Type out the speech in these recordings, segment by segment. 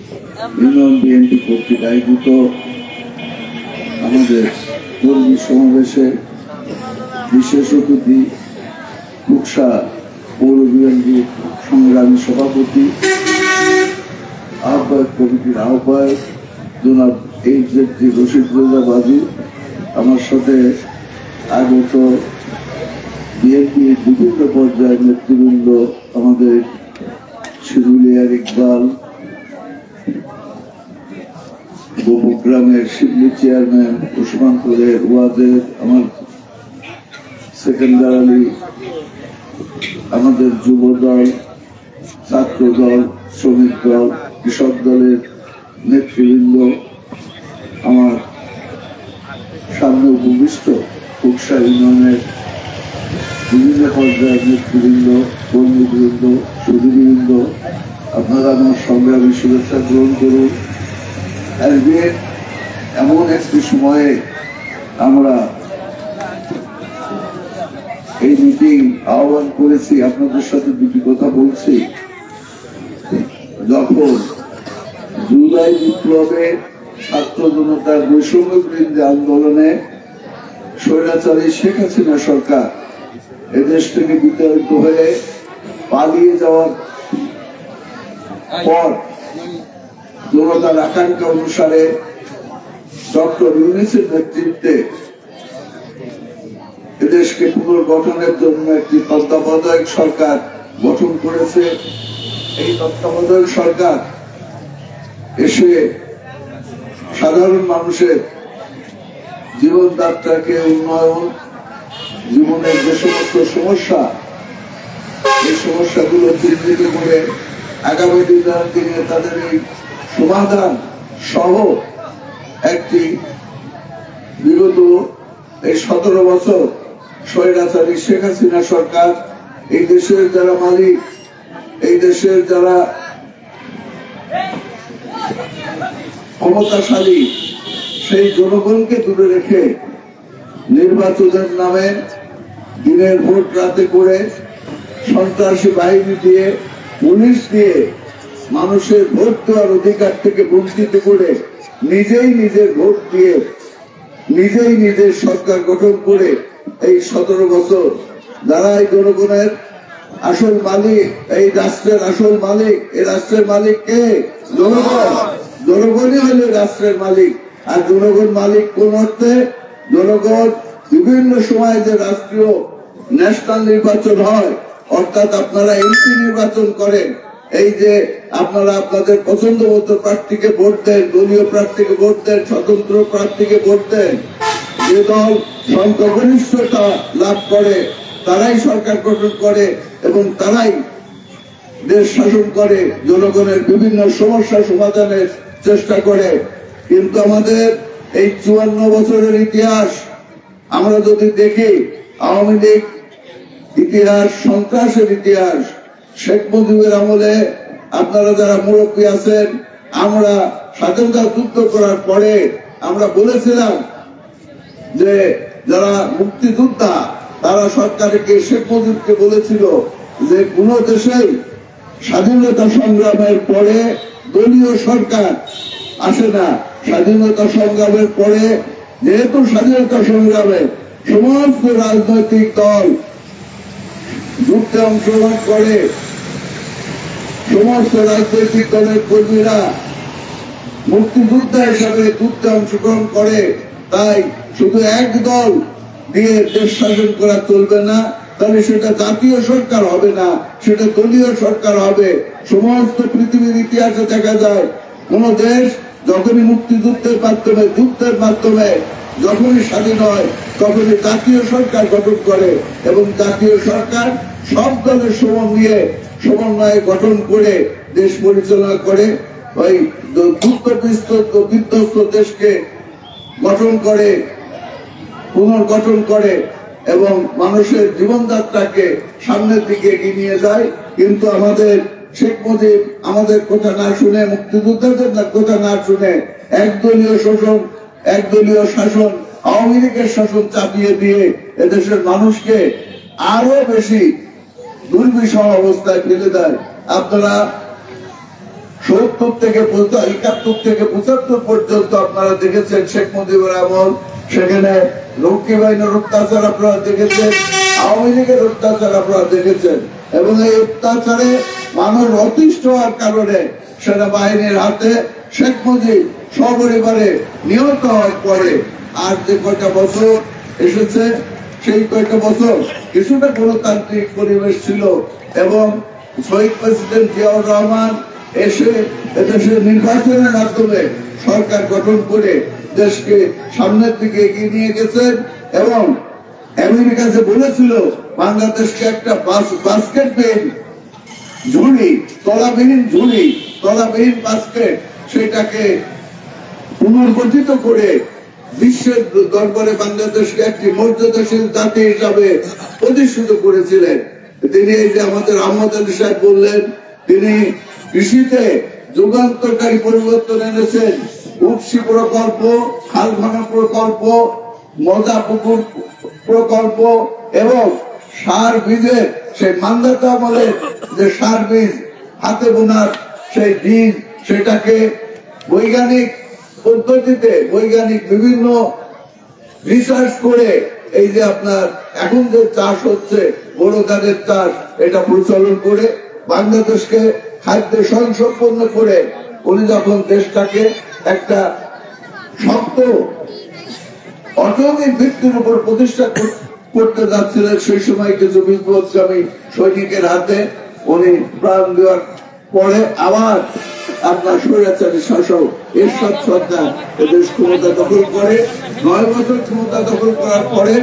Union BNP কর্তৃক আয়োজিত আমাদের কর্মী সমাবেশে বিশেষ অতিথি কুকসা পৌর বিএনপির সংগ্রামী সভাপতি আহ্বায়ক কমিটির আহ্বায়ক জনাব এইচজেডজি রশিদ রেজা বাদী, আমার সাথে আগত বিএনপির বিভিন্ন পর্যায়ের নেতৃবৃন্দ, আমাদের শিরুলিয়ার ইকবাল, গোপগ্রামের শিবলি চেয়ারম্যান, ওসমানপুরের ওয়াজেদ, আমার সেকেন্ডার আলী, আমাদের যুব দল, ছাত্র দল, শ্রমিক দল, কৃষক দলের নেতৃবৃন্দ, আমার সামনে উপবিষ্ট কুকসা ইউনিয়নের বিভিন্ন পর্যায়ের নেতৃবৃন্দ, কর্মীবৃন্দ, সুধীবৃন্দ, আপনারা আমার সংগ্রামী শুভেচ্ছা গ্রহণ করুন। এমন একটি সময়ে আমরা এই মিটিং আহ্বান করেছি, আপনাদের সাথে দুটি কথা বলছি। যখন জুলাই বিপ্লবে ছাত্র জনতার বৈষম্য বিরোধী আন্দোলনে স্বৈরাচারী শেখ হাসিনা সরকার এদেশ থেকে বিতাড়িত হয়ে পালিয়ে যাওয়ার পর জনতার আকাঙ্ক্ষা অনুসারে ডক্টর ইউনূসের নেতৃত্বে এদেশকে পুনর্গঠনের জন্য একটি তত্ত্বাবধায়ক সরকার গঠন করেছে। এই তত্ত্বাবধায়ক সরকার এসে সাধারণ মানুষের জীবনযাত্রাকে উন্নয়ন, জীবনের যে সমস্ত সমস্যা, এই সমস্যাগুলো চিহ্নিত করে আগামী দিনে তাদের এই সমাধান সহ একটি বিগত এই 17 বছর স্বৈরাচারী শেখ হাসিনা সরকার এই দেশের যারা মালিক, এই দেশের যারা ক্ষমতাশালী, সেই জনগণকে দূরে রেখে নির্বাচনের নামে দিনের ভোট রাতে করে সন্ত্রাসী বাহিনী দিয়ে, পুলিশ দিয়ে মানুষের ভোট দেওয়ার অধিকার থেকে বঞ্চিত করে নিজেই নিজের ভোট দিয়ে নিজেই নিজের সরকার গঠন করে এই 17 বছর যারা এই জনগণের আসল মালিক, এই রাষ্ট্রের আসল মালিক, এই রাষ্ট্রের মালিক কে? জনগণ। জনগণই হলে রাষ্ট্রের মালিক। আর জনগণ মালিক কোন অর্থে? জনগণ বিভিন্ন সময় যে রাষ্ট্রীয় ন্যাশনাল নির্বাচন হয়, অর্থাৎ আপনারা এমপি নির্বাচন করেন, এই যে আপনারা আপনাদের পছন্দ মতো প্রার্থীকে ভোট দেন, দলীয় প্রার্থীকে ভোট দেন, স্বতন্ত্র প্রার্থীকে ভোট দেন, যে দল সংখ্যাগরিষ্ঠতা লাভ করে তারাই সরকার গঠন করে এবং তারাই দেশ শাসন করে, জনগণের বিভিন্ন সমস্যা সমাধানের চেষ্টা করে। কিন্তু আমাদের এই 54 বছরের ইতিহাস আমরা যদি দেখি, আওয়ামী লীগ ইতিহাস, সন্ত্রাসের ইতিহাস, শেখ মুজিবের আমলে আপনারা যারা মুরব্বী আছেন, আমরা স্বাধীনতা যুদ্ধ করার পরে আমরা বলেছিলাম যে যারা মুক্তিযোদ্ধা তারা সরকারকে, শেখ মুজিবকে বলেছিল যে কোন দেশেই স্বাধীনতা সংগ্রামের পরে দলীয় সরকার আসে না। স্বাধীনতা সংগ্রামের পরে যেহেতু স্বাধীনতা সংগ্রামে সমস্ত রাজনৈতিক দল যুদ্ধে অংশগ্রহণ করে, সমস্ত রাজনৈতিক দলের কর্মীরা মুক্তিযোদ্ধা হিসাবে যুদ্ধে অংশগ্রহণ করে, তাই শুধু এক দল দিয়ে দেশ শাসন করা চলবে না, তাহলে সেটা জাতীয় সরকার হবে না, সেটা দলীয় সরকার হবে। সমস্ত পৃথিবীর ইতিহাসে দেখা যায় কোন দেশ যখনই মুক্তিযুদ্ধের মাধ্যমে, যুদ্ধের মাধ্যমে যখনই স্বাধীন হয় তখনই জাতীয় সরকার গঠন করে এবং জাতীয় সরকার সব দলের সমন্বয়ে গঠন করে দেশ পরিচালনা করে, ওই বিধ্বস্ত দেশকে গঠন করে, পুনর্গঠন করে এবং মানুষের জীবনযাত্রাকে সামনের দিকে এগিয়ে নিয়ে যায়। কিন্তু আমাদের শেখ মুজিব আমাদের কথা না শুনে, মুক্তিযোদ্ধাদের কথা না শুনে একদলীয় শোষণ, একদলীয় শাসন, আওয়ামী লীগের শাসন চাপিয়ে দিয়ে এদেশের মানুষকে আরো বেশি দুর্বিষহ অবস্থায় ফেলে দেয়। আপনারা 70 থেকে 71 থেকে 75 পর্যন্ত আপনারা দেখেছেন শেখ মুজিবুর রহমান, সেখানে লক্ষ্মী বাহিনীর অত্যাচার আপনারা দেখেছেন, আওয়ামী লীগের অত্যাচার আপনারা দেখেছেন, এবং এই অত্যাচারে মানুষ অতিষ্ঠ হওয়ার কারণে সেনাবাহিনীর হাতে শেখ মুজিব সপরিবারে নিহত হওয়ার পরে আর যে কয়টা বছর এসেছে, সেই কয়টা বছর কিছুটা গণতান্ত্রিক পরিবেশ ছিল, এবং শহীদ প্রেসিডেন্ট জিয়াউর রহমান এসে এদেশের নির্বাচনের মাধ্যমে সরকার গঠন করে দেশকে সামনের দিকে এগিয়ে নিয়ে গেছেন। এবং আমেরিকা যে বলেছিল বাংলাদেশকে একটা বাস্কেটবিহীন ঝুড়ি, তলাবিহীন বাস্কেট, সেটাকে পুনর্গঠিত করে বিশ্বের দরবারে বাংলাদেশকে একটি মর্যাদাশীল জাতি হিসাবে প্রতিষ্ঠিত করেছিলেন। তিনি এই যে আমাদের আহমদ আলী সাহেব বললেন, তিনি কৃষিতে যুগান্তকারী পরিবর্তন এনেছেন। উপসি প্রকল্প, খাল ভাঙা প্রকল্প, মজা পুকুর প্রকল্প এবং সার বীজের সেই মান্দাতা আমলের যে সার বীজ, হাতে বোনার সেই বীজ, সেটাকে বৈজ্ঞানিক পদ্ধতিতে বৈজ্ঞানিক বিভিন্ন রিসার্চ করে এই যে আপনার এখন যে চাষ হচ্ছে বড় ধানের চাষ, এটা প্রচলন করে বাংলাদেশকে খাদ্যে স্বয়ংসম্পন্ন করে উনি যখন দেশটাকে একটা শক্ত অর্থনৈতিক ভিত্তির উপর প্রতিষ্ঠা করতে যাচ্ছিলেন, সেই সময় কিছু বিপ্লবগামী সৈনিকের হাতে উনি প্রাণ দেওয়ার পরে আবার আপনার স্বৈরাচারী শাসক এরশাদ সরকার এদেশ ক্ষমতা দখল করে। 9 বছর ক্ষমতা দখল করার পরে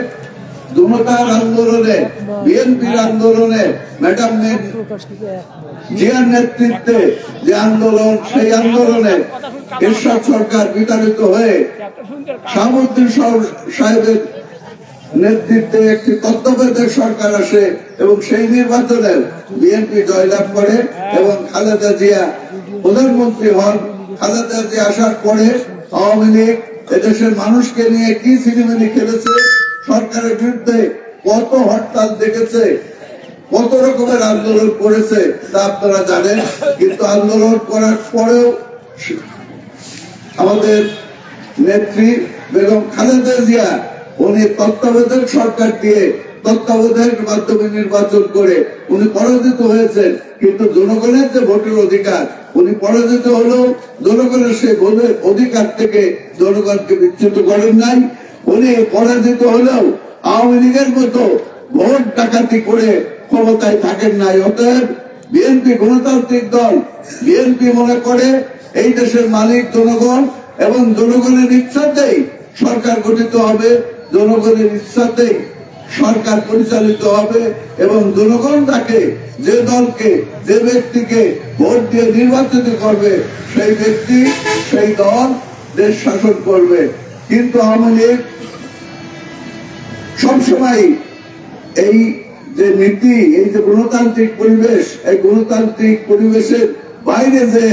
জনতার আন্দোলনে, বিএনপির আন্দোলনে, ম্যাডাম জিয়ার নেতৃত্বে যে আন্দোলন, সেই আন্দোলনে এরশাদ সরকার বিতাড়িত হয়ে শাহাবুদ্দিন সাহেবের নেতৃত্বে একটি তত্ত্বাবধায়ক সরকার আসে এবং সেই নির্বাচনে বিএনপি জয়লাভ করে এবং খালেদা জিয়া প্রধানমন্ত্রী হন। খালেদা জিয়া আসার পরে আওয়ামী লীগ এদেশের মানুষকে নিয়ে কি সিনেমানি খেলেছে, সরকারের বিরুদ্ধে কত হরতাল দেখেছে, কত রকমের আন্দোলন করেছে তা আপনারা জানেন। কিন্তু আন্দোলন করার পরেও আমাদের নেত্রী বেগম খালেদা জিয়া উনি তত্ত্বাবধায়ক সরকার দিয়ে তত্ত্বাবধায়ক মাধ্যমে নির্বাচন করে উনি পরাজিত হয়েছেন। কিন্তু জনগণের যে ভোটের অধিকার, উনি পরাজিত হলেও জনগণের সেই ভোটের অধিকার থেকে জনগণকে বিচ্যুত করেন নাই। উনি পরাজিত হলেও আওয়ামী লীগের মতো ভোট ডাকাতি করে ক্ষমতায় থাকেন নাই। অতএব বিএনপি গণতান্ত্রিক দল, বিএনপি মনে করে এই দেশের মালিক জনগণ এবং জনগণের ইচ্ছাতেই সরকার গঠিত হবে, জনগণের ইচ্ছাতেই সরকার পরিচালিত হবে এবং জনগণ তাকে যে দলকে, যে ব্যক্তিকে ভোট দিয়ে নির্বাচিত করবে, সেই ব্যক্তি, সেই দল দেশ শাসন করবে। কিন্তু আওয়ামী লীগ সবসময় এই যে নীতি, এই যে গণতান্ত্রিক পরিবেশ, এই গণতান্ত্রিক পরিবেশের বাইরে যে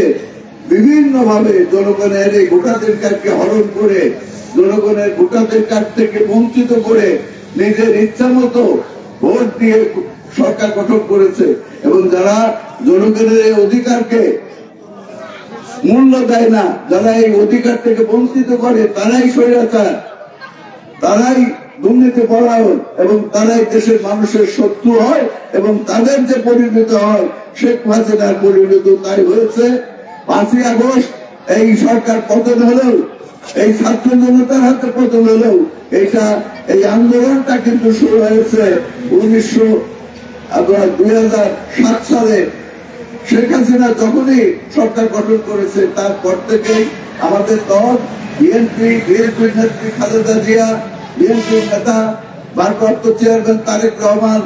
বিভিন্ন ভাবে জনগণের এই ভোটাধিকারকে হরণ করে, জনগণের ভোটাধিকার থেকে বঞ্চিত করে নিজের ইচ্ছা মতো ভোট দিয়ে সরকার গঠন করেছে। এবং যারা জনগণের এই অধিকারকে মূল্য দেয় না, যারা এই অধিকার থেকে বঞ্চিত করে, তারাই স্বৈরাচার, তারাই দুর্নীতি পরায়ণ এবং তারাই দেশের মানুষের শত্রু হয় এবং তাদের যে পরিণত হয় শেখ হাসিনার পরিণত তাই হয়েছে। 5ই আগস্ট এই সরকার পতন হলেও, এই ছাত্র জনতার হাতে পতন হলেও, এই আন্দোলনটা কিন্তু শুরু হয়েছে 2007 সালে। শেখ হাসিনা যখনই সরকার গঠন করেছে তারপর থেকেই আমাদের দল বিএনপির নেত্রী খালেদা জিয়া, বিএনপির নেতা ভারপ্রাপ্ত চেয়ারম্যান তারেক রহমান